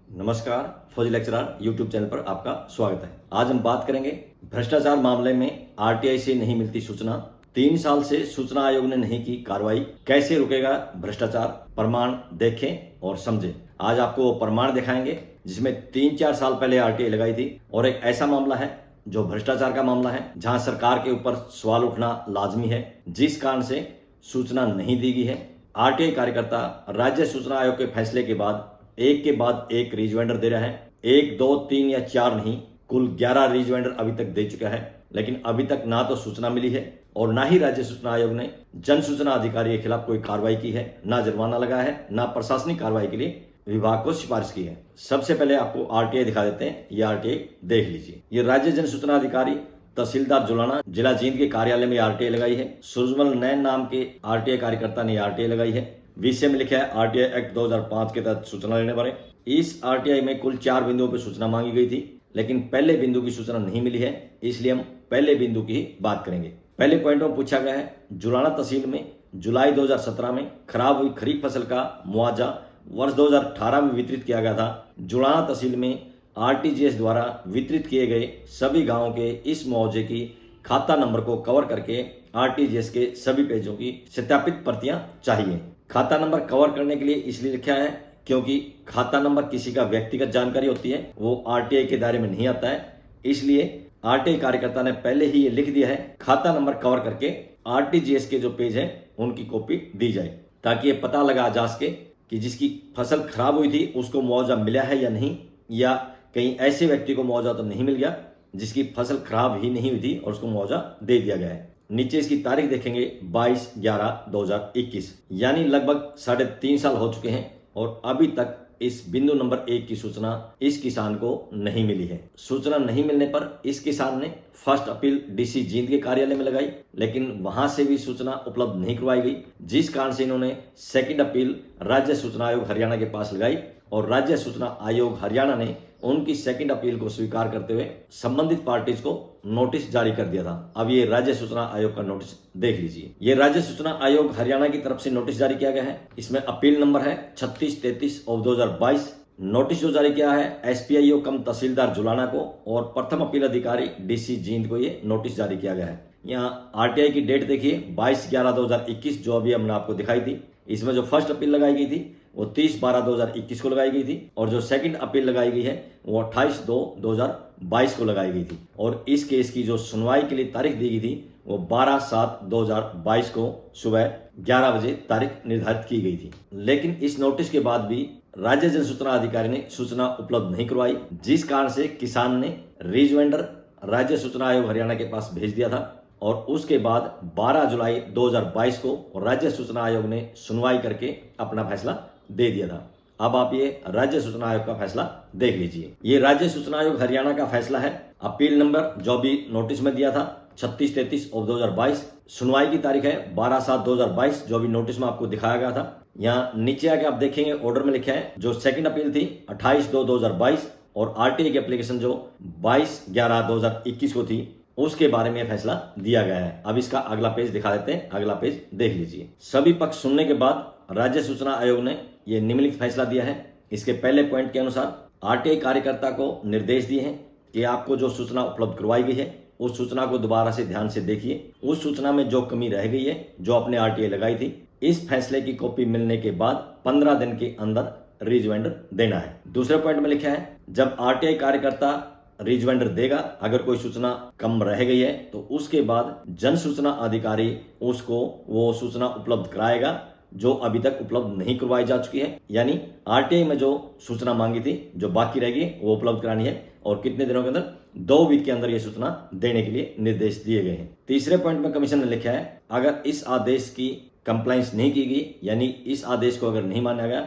नमस्कार, फौजी lecturer YouTube channel पर आपका स्वागत है। आज हम बात करेंगे भ्रष्टाचार मामले में आरटीआई से नहीं मिलती सूचना, 3 साल से सूचना आयोग ने नहीं की कार्रवाई, कैसे रुकेगा भ्रष्टाचार, प्रमाण देखें और समझें। आज आपको वो प्रमाण दिखाएंगे जिसमें 3-4 साल पहले आरटीआई लगाई थी और एक ऐसा मामला है जो भ्रष्टाचार का मामला है, जहां सरकार के ऊपर सवाल उठना लाजमी है, जिस कारण से सूचना नहीं दी गई है। आरटीआई कार्यकर्ता राज्य सूचना आयोग के फैसले के बाद एक रिजवाइंडर दे रहा है। 1, 2, 3 या 4 नहीं, कुल 11 रिजवाइंडर अभी तक दे चुका है, लेकिन अभी तक ना तो सूचना मिली है और ना ही राज्य सूचना आयोग ने जन सूचना अधिकारी के खिलाफ कोई कार्रवाई की है, ना जुर्माना लगाया है, ना प्रशासनिक कार्रवाई के लिए विभाग को सिफारिश की है। सबसे पहले आपको आरटीआई दिखा देते हैं, ये आरटीआई देख लीजिए। ये राज्य जन सूचना अधिकारी तहसीलदार जुलाना जिला जींद के कार्यालय में आरटीआई लगाई है। सूरजमल नैन नाम के आरटीआई कार्यकर्ता ने आरटीआई लगाई है। विषय में लिखा है आरटीआई एक्ट 2005 के तहत सूचना लेने वाले। इस आरटीआई में कुल 4 बिंदुओं पर सूचना मांगी गई थी, लेकिन पहले बिंदु की सूचना नहीं मिली है, इसलिए हम पहले बिंदु की ही बात करेंगे। पहले पॉइंट में पूछा गया है, जुलाना तहसील में जुलाई 2017 में खराब हुई खरीफ फसल का मुआवजा वर्ष 2018 में वितरित किया गया था। जुलाना तहसील में आरटीजीएस द्वारा वितरित किए गए सभी गांवों के इस मुआवजे की खाता नंबर को कवर करके आरटीजीएस के सभी पेजों की सत्यापित प्रतियां चाहिए। खाता नंबर कवर करने के लिए इसलिए लिखा है क्योंकि खाता नंबर किसी का व्यक्तिगत जानकारी होती है, वो आरटीआई के दायरे में नहीं आता है, इसलिए आरटीआई कार्यकर्ता ने पहले ही ये लिख दिया है खाता नंबर कवर करके आरटीजीएस के जो पेज हैं उनकी कॉपी दी जाए, ताकि ये पता लगा जा सके कि जिसकी फसल खराब हुई थी उसको मुआवजा मिला है या नहीं, या कहीं ऐसे व्यक्ति को मुआवजा तो नहीं मिल गया जिसकी फसल खराब ही नहीं हुई थी और उसको मुआवजा दे दिया गया है। नीचे इसकी तारीख देखेंगे 22/11/2021, यानी लगभग 3.5 साल हो चुके हैं और अभी तक इस बिंदु नंबर 1 की सूचना इस किसान को नहीं मिली है। सूचना नहीं मिलने पर इस किसान ने फर्स्ट अपील डीसी जींद के कार्यालय में लगाई, लेकिन वहां से भी सूचना उपलब्ध नहीं करवाई गई, जिस कारण से इन्होंने सेकंड अपील राज्य सूचना आयोग हरियाणा के पास लगाई और राज्य सूचना आयोग हरियाणा ने उनकी सेकंड अपील को स्वीकार करते हुए संबंधित पार्टीज को नोटिस जारी कर दिया था। अब ये राज्य सूचना आयोग का नोटिस देख लीजिए। ये राज्य सूचना आयोग हरियाणा की तरफ से नोटिस जारी किया गया है। इसमें अपील नंबर है 3633/2022। नोटिस जो जारी किया है एसपीआईओ कम तहसीलदार जुलाना को और प्रथम अपील अधिकारी डीसी जींद को ये नोटिस जारी किया गया है। यहाँ आरटीआई की डेट देखिए 22/11/2021, जो अभी हमने आपको दिखाई थी। इसमें जो फर्स्ट अपील लगाई गई थी वो 30/12/2021 को लगाई गई थी और जो सेकंड अपील लगाई गई है वो 28/2/2022 को लगाई गई थी और इस केस की जो सुनवाई के लिए तारीख दी गई थी वो 12/7/2022 को सुबह 11 बजे तारीख निर्धारित की गई थी। लेकिन इस नोटिस के बाद भी राज्य जन सूचना अधिकारी ने सूचना उपलब्ध नहीं करवाई, जिस कारण से किसान ने रिजवाइंडर राज्य सूचना आयोग हरियाणा के पास भेज दिया था और उसके बाद 12 जुलाई 2022 को राज्य सूचना आयोग ने सुनवाई करके अपना फैसला दे दिया था। अब आप ये राज्य सूचना आयोग का फैसला देख लीजिए। ये राज्य सूचना आयोग हरियाणा का फैसला है। अपील नंबर जो भी नोटिस में दिया था 3633/2022, सुनवाई की तारीख है 12/7/2022, जो भी नोटिस में आपको दिखाया गया था। यहाँ नीचे आके आप देखेंगे ऑर्डर में लिखा है जो सेकंड अपील थी 28/2/2022 और आरटीआई की एप्लीकेशन जो 22/11/2021 को थी, उसके बारे में फैसला दिया गया है। अब इसका अगला पेज दिखा देते हैं, अगला पेज देख लीजिए। सभी पक्ष सुनने के बाद राज्य सूचना आयोग ने यह निम्नलिखित फैसला दिया है। इसके पहले पॉइंट के अनुसार आरटीआई कार्यकर्ता को निर्देश दिए हैं कि आपको जो सूचना उपलब्ध करवाई गई है उस सूचना को दोबारा से ध्यान से देखिए। उस सूचना में जो कमी रह गई है जो आपने आरटीआई लगाई थी, इस फैसले की कॉपी मिलने के बाद 15 दिन के अंदर रिजवाइंडर देना है। दूसरे पॉइंट में लिखा है जब आरटीआई कार्यकर्ता रिजवाइंडर देगा, अगर कोई सूचना कम रह गई है तो उसके बाद जन सूचना अधिकारी उसको वो सूचना उपलब्ध कराएगा जो अभी तक उपलब्ध नहीं करवाई जा चुकी है। यानी आरटीआई में जो सूचना मांगी थी जो बाकी रह गई वो उपलब्ध करानी है और कितने दिनों के अंदर, 2 वीक के अंदर ये सूचना देने के लिए निर्देश दिए गए हैं। तीसरे पॉइंट में कमीशन ने लिखा है अगर इस आदेश की कंप्लाइंस नहीं की गई, यानी इस आदेश को अगर नहीं माना गया,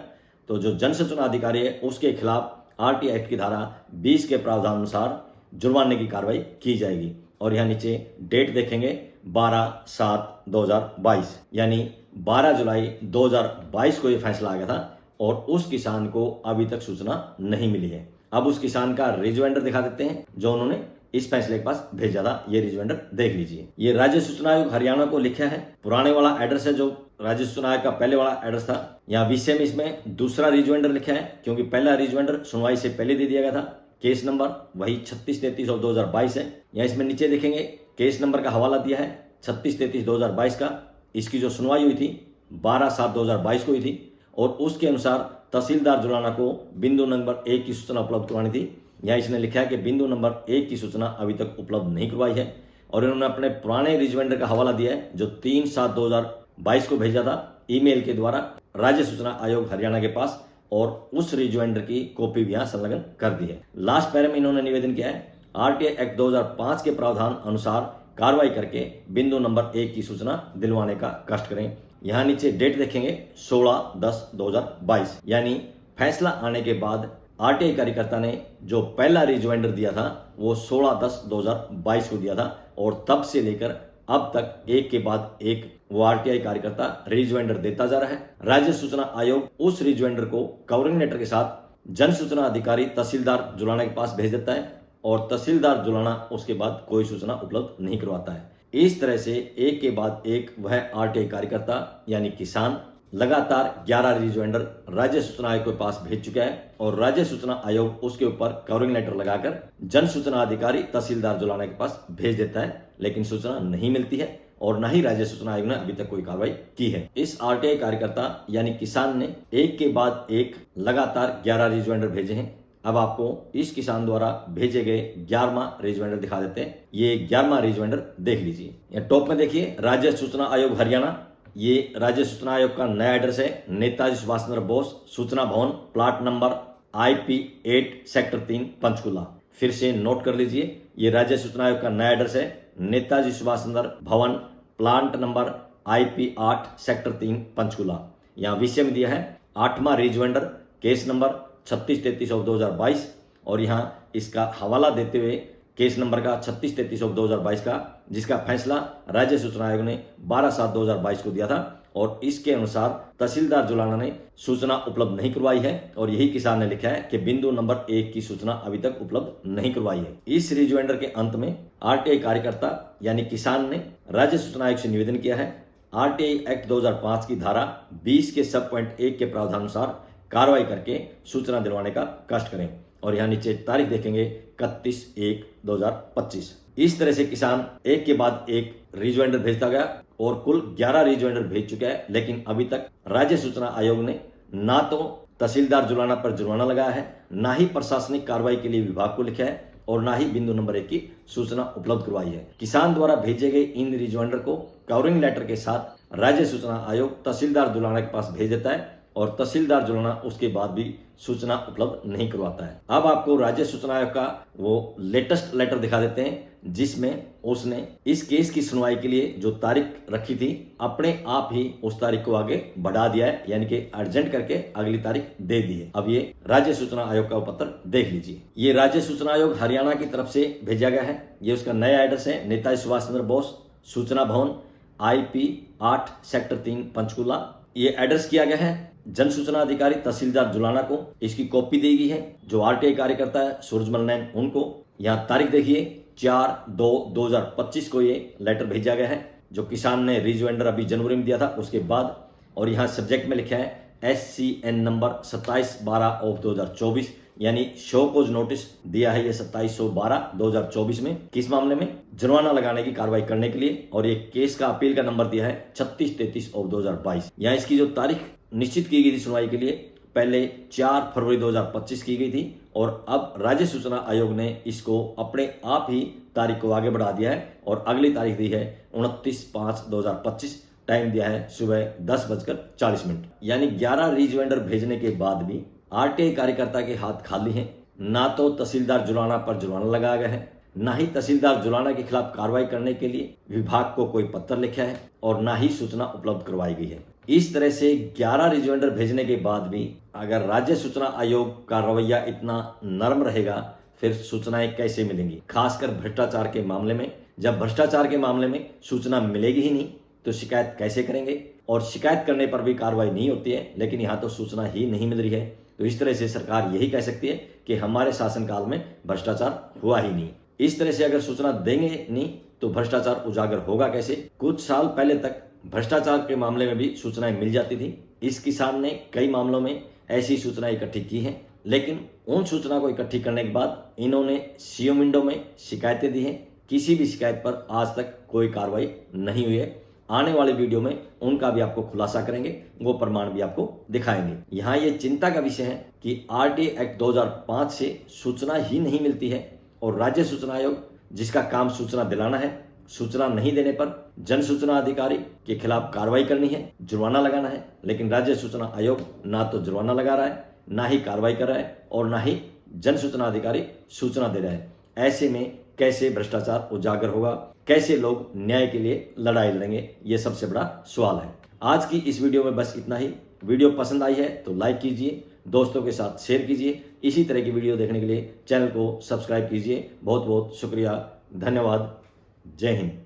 तो जो जन सूचना अधिकारी है उसके खिलाफ आरटीआई एक्ट की धारा 20 के प्रावधान अनुसार जुर्माने की कार्रवाई की जाएगी। और यहाँ नीचे डेट देखेंगे 12/7/2022, यानी 12 जुलाई 2022 को ये फैसला आ गया था और उस किसान को अभी तक सूचना नहीं मिली है। अब उस किसान का रिजवाइंडर दिखा देते हैं जो उन्होंने इस फैसले के पास भेजा था। ये रिजॉइंडर देख लीजिए। ये राज्य सूचना आयोग हरियाणा को लिखा है। पुराने वाला एड्रेस है जो राज्य सूचना आयोग का पहले वाला एड्रेस था। यहाँ विषय में इसमें दूसरा रिजॉइंडर लिखा है, क्योंकि पहला रिजॉइंडर सुनवाई से पहले दे दिया गया था। केस नंबर वही 3633/2022 है। यहाँ इसमें नीचे देखेंगे केस नंबर का हवाला दिया है 3633/2022 का। इसकी जो सुनवाई हुई थी 12/7/2022 को हुई थी और उसके अनुसार तहसीलदार जुलाना को बिंदु नंबर 1 की सूचना उपलब्ध करवानी थी। यहाँ इसने लिखा है कि बिंदु नंबर 1 की सूचना अभी तक उपलब्ध नहीं करवाई है और इन्होंने अपने पुराने रिजॉइंडर का हवाला दिया है जो 3/7/2022 को भेजा था ईमेल के द्वारा राज्य सूचना आयोग हरियाणा के पास, और उस रिजॉइंडर की कॉपी भी यहाँ संलग्न कर दी है। लास्ट पैरा में इन्होंने निवेदन किया है आरटीआई एक्ट 2005 के प्रावधान अनुसार कार्रवाई करके बिंदु नंबर 1 की सूचना दिलवाने का कष्ट करें। यहाँ नीचे डेट देखेंगे 16/10/2022, यानी फैसला आने के बाद आरटीआई कार्यकर्ता ने जो पहला रिजॉइंडर दिया था वो 16/10/2022 को दिया था और तब से लेकर अब तक एक के बाद एक वो आरटीआई कार्यकर्ता रिजॉइंडर देता जा रहा है। राज्य सूचना आयोग उस रिजॉइंडर को कवरिंग लेटर के साथ जन सूचना अधिकारी तहसीलदार जुलाना के पास भेज देता है और तहसीलदार जुलाना उसके बाद कोई सूचना उपलब्ध नहीं करवाता है। इस तरह से एक के बाद एक वह आरटीआई कार्यकर्ता यानी किसान लगातार 11 रिजॉइंडर राज्य सूचना आयोग के पास भेज चुका है और राज्य सूचना आयोग उसके ऊपर कवरिंग लेटर लगाकर जन सूचना अधिकारी तहसीलदार जुलाना के पास भेज देता है, लेकिन सूचना नहीं मिलती है और न ही राज्य सूचना आयोग ने अभी तक कोई कार्रवाई की है। इस आरटीआई कार्यकर्ता यानी किसान ने एक के बाद एक लगातार 11 रिजॉइंडर भेजे हैं। अब आपको इस किसान द्वारा भेजे गए 11वां रिजॉइंडर दिखा देते हैं। ये 11वां रिजॉइंडर देख लीजिए। यहाँ टॉप में देखिए राज्य सूचना आयोग हरियाणा। ये राज्य सूचना आयोग का नया एड्रेस है नेताजी सुभाष चंद्र बोस सूचना भवन, plot number IP 8 sector 3 Panchkula. फिर से नोट कर लीजिए, ये राज्य सूचना आयोग का नया एड्रेस है नेताजी सुभाष चंद्र भवन, plant number IP 8 sector 3 Panchkula. यहाँ विषय में दिया है 8वां रिजॉइंडर, केस नंबर 3633/2022 और यहाँ इसका हवाला देते हुए केस नंबर का 3633/2022 का, जिसका फैसला राज्य सूचना आयोग ने 12/7/2022 को दिया था और इसके अनुसार तहसीलदार जुलाना ने सूचना उपलब्ध नहीं करवाई है और यही किसान ने लिखा है कि बिंदु नंबर 1 की सूचना अभी तक उपलब्ध नहीं करवाई है। इस रिजॉइंडर के अंत में आरटीआई कार्यकर्ता यानी किसान ने राज्य सूचना आयोग से निवेदन किया है आरटीआई एक्ट 2005 की धारा 20 के सब पॉइंट 1 के प्रावधान अनुसार कार्रवाई करके सूचना दिलवाने का कष्ट करें और यहाँ नीचे तारीख देखेंगे 31/1/2025। इस तरह से किसान एक के बाद एक रिजॉइंडर भेजता गया और कुल 11 रिजॉइंडर भेज चुका है, लेकिन अभी तक राज्य सूचना आयोग ने ना तो तहसीलदार जुलाना पर जुर्माना लगाया है, ना ही प्रशासनिक कार्रवाई के लिए विभाग को लिखा है और ना ही बिंदु नंबर 1 की सूचना उपलब्ध करवाई है। किसान द्वारा भेजे गए इन रिजॉइंडर को कवरिंग लेटर के साथ राज्य सूचना आयोग तहसीलदार जुलाना के पास भेज देता है और तहसीलदार जुलाना उसके बाद भी सूचना उपलब्ध नहीं करवाता है। अब आपको राज्य सूचना आयोग का वो लेटेस्ट लेटर दिखा देते हैं जिसमें उसने इस केस की सुनवाई के लिए जो तारीख रखी थी अपने आप ही उस तारीख को आगे बढ़ा दिया है, यानी कि अर्जेंट करके अगली तारीख दे दी है। अब ये राज्य सूचना आयोग का पत्र देख लीजिए। ये राज्य सूचना आयोग हरियाणा की तरफ से भेजा गया है। ये उसका नया एड्रेस है नेताजी सुभाष चंद्र बोस सूचना भवन IP 8 सेक्टर 3 पंचकुला। ये एड्रेस किया गया है जन सूचना अधिकारी तहसीलदार जुलाना को। इसकी कॉपी दी गई है जो आरटीआई कार्यकर्ता है सूरजमल नैन उनको। यहाँ तारीख देखिए 4/2/2025 को ये लेटर भेजा गया है जो किसान ने रिजॉइंडर अभी जनवरी में दिया था उसके बाद। और यहाँ सब्जेक्ट में लिखा है SCN नंबर 27/12/2024, यानी शो कोज नोटिस दिया है ये 27/12/2024 में। किस मामले में? जुर्माना लगाने की कार्रवाई करने के लिए। और ये केस का अपील का नंबर दिया है 3633/2022। यहाँ इसकी जो तारीख निश्चित की गई थी सुनवाई के लिए पहले 4 फरवरी 2025 की गई थी और अब राज्य सूचना आयोग ने इसको अपने आप ही तारीख को आगे बढ़ा दिया है और अगली तारीख दी है 29/5/2025। टाइम दिया है सुबह 10:40। यानी 11 रिजॉइंडर भेजने के बाद भी आरटीआई कार्यकर्ता के हाथ खाली हैं। ना तो तहसीलदार जुलाना पर जुर्माना लगाया गया है, ना ही तहसीलदार जुलाना के खिलाफ कार्रवाई करने के लिए विभाग को कोई पत्र लिखा है और ना ही सूचना उपलब्ध करवाई गई है। इस तरह से 11 रिजॉइंडर भेजने के बाद भी अगर राज्य सूचना आयोग का रवैया इतना नरम रहेगा फिर सूचनाएं कैसे मिलेंगी, खासकर भ्रष्टाचार के मामले में। जब भ्रष्टाचार के मामले में सूचना मिलेगी ही नहीं तो शिकायत कैसे करेंगे, और शिकायत करने पर भी कार्रवाई नहीं होती है, लेकिन यहाँ तो सूचना ही नहीं मिल रही है। तो इस तरह से सरकार यही कह सकती है कि हमारे शासनकाल में भ्रष्टाचार हुआ ही नहीं। इस तरह से अगर सूचना देंगे नहीं तो भ्रष्टाचार उजागर होगा कैसे। कुछ साल पहले तक भ्रष्टाचार के मामले में भी सूचनाएं मिल जाती थी। इस किसान ने कई मामलों में ऐसी सूचनाएं इकट्ठी की हैं, लेकिन उन सूचना को इकट्ठी करने के बाद इन्होंने सीओ विंडो में शिकायतें दी हैं। किसी भी शिकायत पर आज तक कोई कार्रवाई नहीं हुई है। आने वाले वीडियो में उनका भी आपको खुलासा करेंगे, वो प्रमाण भी आपको दिखाएंगे। यहाँ ये चिंता का विषय है कि आरटीआई एक्ट 2005 से सूचना ही नहीं मिलती है और राज्य सूचना आयोग जिसका काम सूचना दिलाना है, सूचना नहीं देने पर जन सूचना अधिकारी के खिलाफ कार्रवाई करनी है, जुर्माना लगाना है, लेकिन राज्य सूचना आयोग ना तो जुर्माना लगा रहा है, ना ही कार्रवाई कर रहा है और ना ही जन सूचना अधिकारी सूचना दे रहा है। ऐसे में कैसे भ्रष्टाचार उजागर होगा, कैसे लोग न्याय के लिए लड़ाई लड़ेंगे, ये सबसे बड़ा सवाल है। आज की इस वीडियो में बस इतना ही। वीडियो पसंद आई है तो लाइक कीजिए, दोस्तों के साथ शेयर कीजिए। इसी तरह की वीडियो देखने के लिए चैनल को सब्सक्राइब कीजिए। बहुत बहुत शुक्रिया, धन्यवाद, जय हिंद।